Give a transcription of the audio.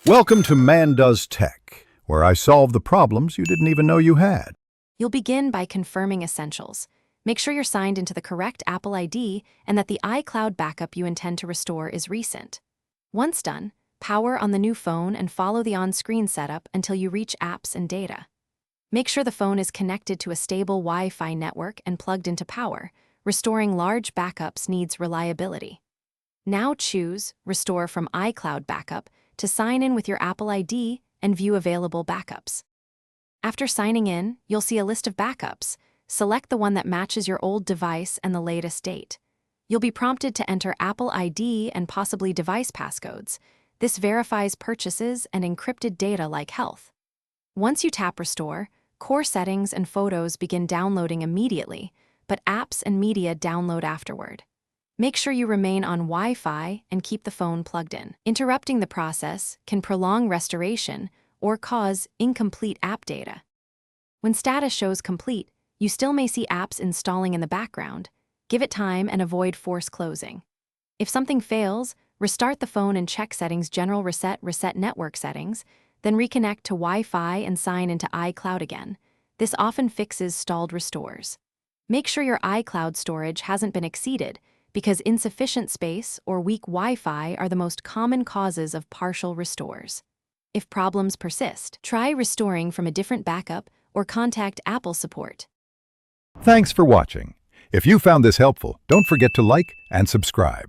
Welcome to Man Does Tech, where I solve the problems you didn't even know you had. You'll begin by confirming essentials. Make sure you're signed into the correct Apple ID and that the iCloud backup you intend to restore is recent. Once done, power on the new phone and follow the on-screen setup until you reach apps and data. Make sure the phone is connected to a stable Wi-Fi network and plugged into power. Restoring large backups needs reliability. Now choose Restore from iCloud Backup to sign in with your Apple ID and view available backups. After signing in, you'll see a list of backups. Select the one that matches your old device and the latest date. You'll be prompted to enter Apple ID and possibly device passcodes. This verifies purchases and encrypted data like health. Once you tap Restore, core settings and photos begin downloading immediately, but apps and media download afterward. Make sure you remain on Wi-Fi and keep the phone plugged in. Interrupting the process can prolong restoration or cause incomplete app data. When status shows complete, you still may see apps installing in the background. Give it time and avoid force closing. If something fails, restart the phone and check Settings General Reset Network Settings, then reconnect to Wi-Fi and sign into iCloud again. This often fixes stalled restores. Make sure your iCloud storage hasn't been exceeded, because insufficient space or weak Wi-Fi are the most common causes of partial restores. If problems persist, try restoring from a different backup or contact Apple support. Thanks for watching. If you found this helpful, don't forget to like and subscribe.